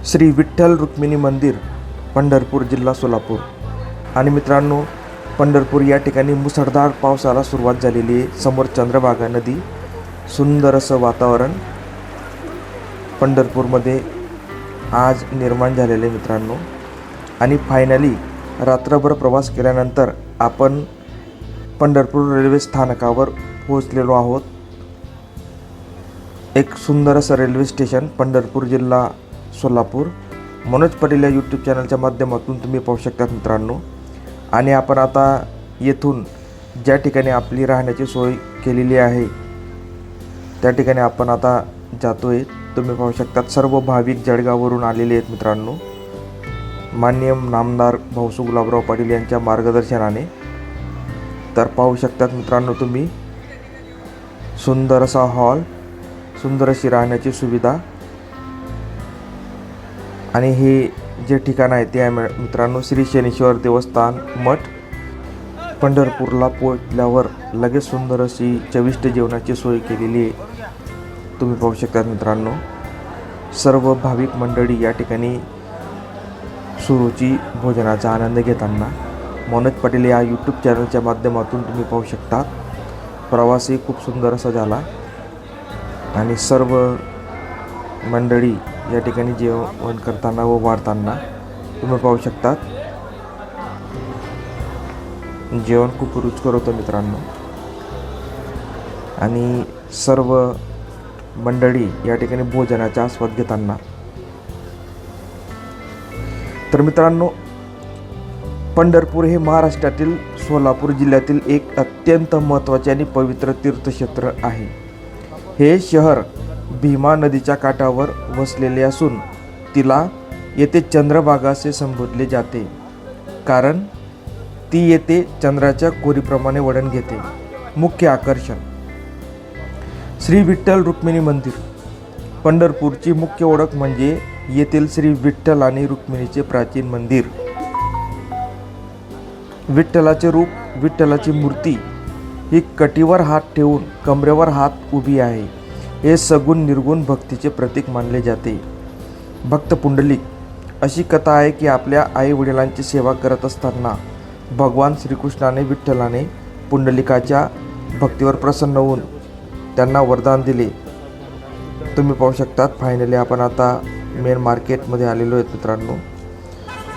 श्री विठ्ठल रुक्मिणी मंदिर, पंढरपूर, जिल्हा सोलापूर. आणि मित्रांनो, पंढरपूर या ठिकाणी मुसळधार पावसाला सुरुवात झालेली आहे. समोर चंद्रभागा नदी, सुंदर असं वातावरण पंढरपूरमध्ये आज निर्माण झालेले मित्रांनो. आणि फायनली रात्रभर प्रवास केल्यानंतर आपण पंढरपूर रेल्वे स्थानकावर पोहोचलेलो आहोत. एक सुंदर असं रेल्वे स्टेशन, पंढरपूर, जिल्हा सोलापूर. मनोज पाटील या यूट्यूब चॅनलच्या माध्यमातून तुम्ही पाहू शकता मित्रांनो. आणि आपण आता येथून ज्या ठिकाणी आपली राहण्याची सोय केलेली आहे त्या ठिकाणी आपण आता जातो आहे. तुम्ही पाहू शकता सर्व भाविक जळगाववरून आलेले आहेत मित्रांनो. माननीय नामदार भाऊसू गुलाबराव पाटील यांच्या मार्गदर्शनाने. तर पाहू शकतात मित्रांनो तुम्ही, सुंदर असा हॉल, सुंदर अशी राहण्याची सुविधा. आणि हे जे ठिकाण आहे ते आहे मित्रांनो श्री शनीश्वर देवस्थान मठ. पंढरपूरला पोहोचल्यावर लगेच सुंदर अशी चविष्ट जेवणाची सोय केलेली आहे. तुम्ही पाहू शकता मित्रांनो, सर्व भाविक मंडळी या ठिकाणी सुरुची भोजनाचा आनंद घेताना. मनोज पाटील या यूट्यूब चॅनलच्या माध्यमातून तुम्ही पाहू शकता. प्रवासही खूप सुंदर असा झाला आणि सर्व मंडळी या ठिकाणी जेवण करताना व वाढताना तुम्ही पाहू शकता. जेवण खूप रुचकर होतं मित्रांनो. आणि सर्व मंडळी या ठिकाणी भोजनाचा आस्वाद घेताना. तर मित्रांनो, पंढरपूर हे महाराष्ट्रातील सोलापूर जिल्ह्यातील एक अत्यंत महत्त्वाचे आणि पवित्र तीर्थक्षेत्र आहे. हे शहर भीमा नदीच्या काठावर वसलेले असून तिला येथे चंद्रभागा असे संबोधले जाते, कारण ती येथे चंद्राच्या कोरीप्रमाणे वळण घेते. मुख्य आकर्षण श्री विठ्ठल रुक्मिणी मंदिर. पंढरपूरची मुख्य ओळख म्हणजे येथील श्री विठ्ठल आणि रुक्मिणीचे प्राचीन मंदिर. विठ्ठलाचे रूप, विठ्ठलाची मूर्ती ही कटीवर हात ठेवून कमरेवर हात उभी आहे. हे सगुण निर्गुण भक्तीचे प्रतीक मानले जाते. भक्त पुंडलिक. अशी कथा आहे की आपल्या आई वडिलांची सेवा करत असताना भगवान श्रीकृष्णाने विठ्ठलाने पुंडलिकाच्या भक्तीवर प्रसन्न होऊन त्यांना वरदान दिले. तुम्ही पाहू शकता. फायनली आपण आता मेन मार्केटमध्ये आलेलो आहेत मित्रांनो.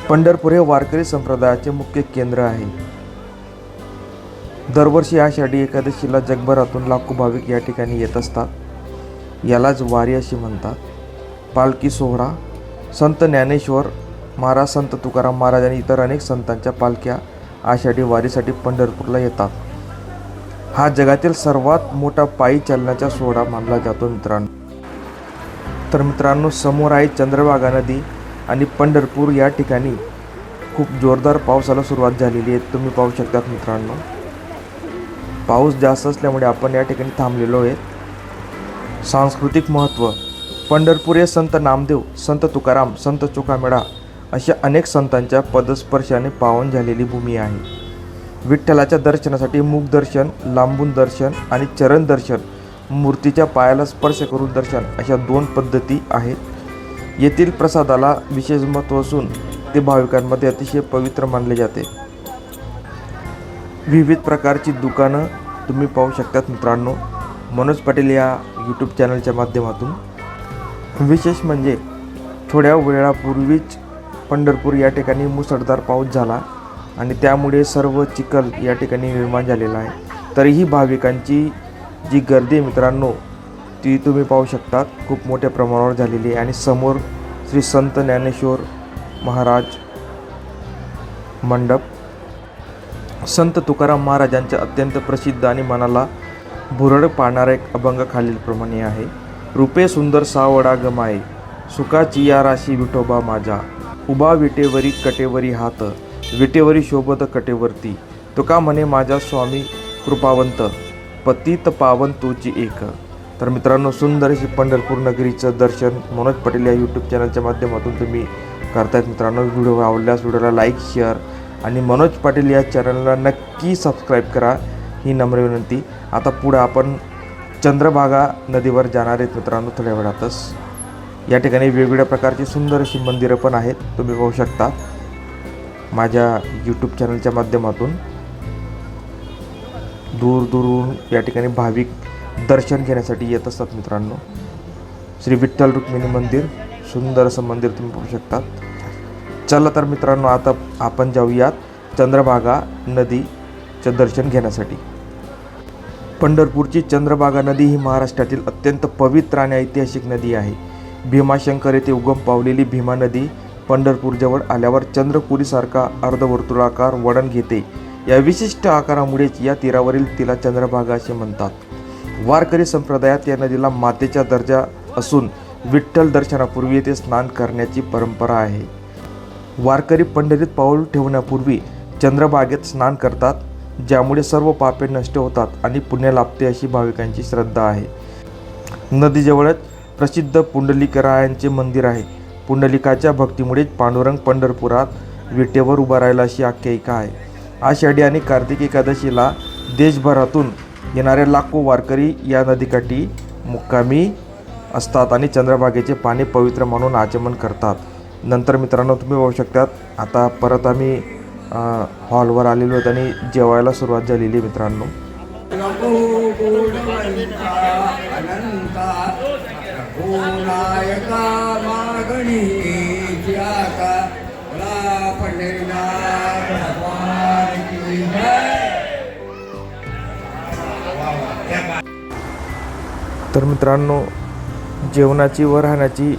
पंढरपूर हे वारकरी संप्रदायाचे मुख्य केंद्र आहे. दरवर्षी आषाढी एकादशीला जगभरातून लाखो भाविक या ठिकाणी येत असतात. यालाच वारी अशी म्हणतात. पालखी सोहळा. संत ज्ञानेश्वर महाराज, संत तुकाराम महाराज आणि इतर अनेक संतांच्या पालख्या आषाढी वारीसाठी पंढरपूरला येतात. हा जगातील सर्वात मोठा पायी चालण्याचा सोहळा मानला जातो मित्रांनो. तर मित्रांनो, समोर आहे चंद्रभागा नदी आणि पंढरपूर या ठिकाणी खूप जोरदार पावसाला सुरुवात झालेली आहे. तुम्ही पाहू शकता मित्रांनो. पाऊस जास्त असल्यामुळे आपण या ठिकाणी थांबलेलो आहे. सांस्कृतिक महत्त्व. पंढरपूर हे संत नामदेव, संत तुकाराम, संत चोखामेळा अशा अनेक संतांच्या पदस्पर्शाने पावन झालेली भूमी आहे. विठ्ठलाच्या दर्शनासाठी मुख दर्शन, लांबून दर्शन आणि चरण दर्शन, मूर्तीच्या पायाला स्पर्श करून दर्शन अशा 2 पद्धती आहेत. येथील प्रसादाला विशेष महत्त्व असून ते भाविकांमध्ये अतिशय पवित्र मानले जाते. विविध प्रकारची दुकानं तुम्ही पाहू शकतात मित्रांनो मनोज पाटील या यूट्यूब चॅनलच्या माध्यमातून. विशेष म्हणजे थोड्या वेळापूर्वीच पंढरपूर या ठिकाणी मुसळधार पाऊस झाला आणि त्यामुळे सर्व चिखल या ठिकाणी निर्माण झालेला आहे. तरीही भाविकांची जी गर्दी आहे मित्रांनो ती तुम्ही पाहू शकता खूप मोठ्या प्रमाणावर झालेली आहे. आणि समोर श्री संत ज्ञानेश्वर महाराज मंडप. संत तुकाराम महाराजांचे अत्यंत प्रसिद्ध आणि मनाला भुरळ पाडणारा एक अभंग खालीलप्रमाणे आहे. रूपे सुंदर सावडा गमाये, सुखाची या राशी विठोबा माझा. उभा विटेवरी कटेवरी हात, विटेवरी शोभत कटेवरती. तुका म्हणे माझा स्वामी कृपावंत, पतित पावन तोची एक. तर मित्रांनो, सुंदर अशी पंढरपूर नगरीचं दर्शन मनोज पाटील या यूट्यूब चॅनलच्या माध्यमातून तुम्ही करतायत मित्रांनो. व्हिडिओ आवडल्यास व्हिडिओला लाईक, शेअर आणि मनोज पाटील या चॅनलला नक्की सबस्क्राईब करा ही नम्र विनंती. आता पुढे आपण चंद्रभागा नदीवर जाणार आहेत मित्रांनो थोड्या वेळातच. या ठिकाणी वेगवेगळ्या प्रकारची सुंदर अशी मंदिरं पण आहेत, तुम्ही पाहू शकता माझ्या यूट्यूब चॅनलच्या माध्यमातून. दूरदूरून या ठिकाणी भाविक दर्शन घेण्यासाठी येत असतात मित्रांनो. श्री विठ्ठल रुक्मिणी मंदिर, सुंदर असं मंदिर तुम्ही पाहू शकता. चला तर मित्रांनो, आता आपण जाऊयात चंद्रभागा नदीचे दर्शन घेण्यासाठी. पंढरपूरची चंद्रभागा नदी ही महाराष्ट्रातील अत्यंत पवित्र आणि ऐतिहासिक नदी आहे. भीमाशंकर येथे उगम पावलेली भीमा नदी पंढरपूरजवळ आल्यावर चंद्रपुरीसारखा अर्धवर्तुळाकार वळण घेते. या विशिष्ट आकारामुळेच या तीरावरील तिला चंद्रभागा असे म्हणतात. वारकरी संप्रदायात या नदीला मातेचा दर्जा असून विठ्ठल दर्शनापूर्वी येथे स्नान करण्याची परंपरा आहे. वारकरी पंढरीत पाऊल ठेवण्यापूर्वी चंद्रभागेत स्नान करतात, ज्यामुळे सर्व पापे नष्ट होतात आणि पुण्य लाभते अशी भाविकांची श्रद्धा आहे. नदीजवळच प्रसिद्ध पुंडलिकरायांचे मंदिर आहे. पुंडलिकाच्या भक्तीमुळेच पांडुरंग पंढरपुरात विटेवर उभा राहिला अशी आख्यायिका आहे. आषाढी आणि कार्तिक एकादशीला देशभरातून येणारे लाखो वारकरी या नदीकाठी मुक्कामी असतात आणि चंद्रभागेचे पाणी पवित्र मानून आचमन करतात. नंतर मित्रांनो, तुम्ही पाहू शकतात आता परत आम्ही हॉलवर आलेलो आहोत आणि जेवायला सुरुवात झालेली आहे मित्रांनो. तर मित्रांनो, जेवणाची व राहण्याची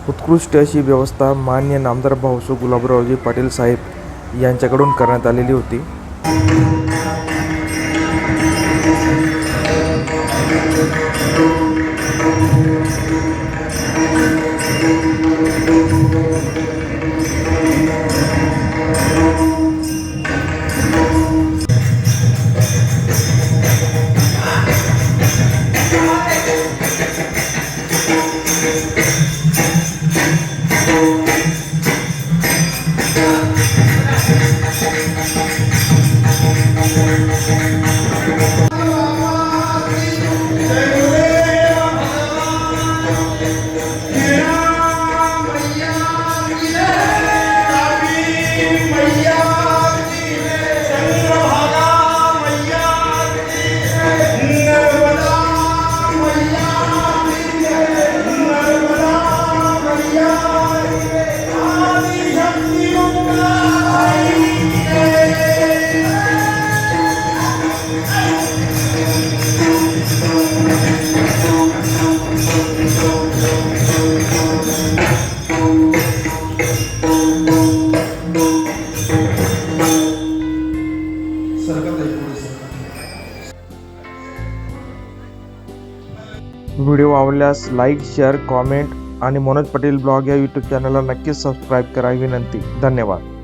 उत्कृष्ट अशी व्यवस्था माननीय नामदार भाऊसो गुलाबरावजी पाटील साहेब यांच्याकडून करण्यात आलेली होती. व्हिडिओ आवडल्यास लाईक, शेअर, कॉमेंट आणि मनोज पटेल ब्लॉग या यूट्यूब चॅनलला नक्कीच सबस्क्राईब करा विनंती. धन्यवाद.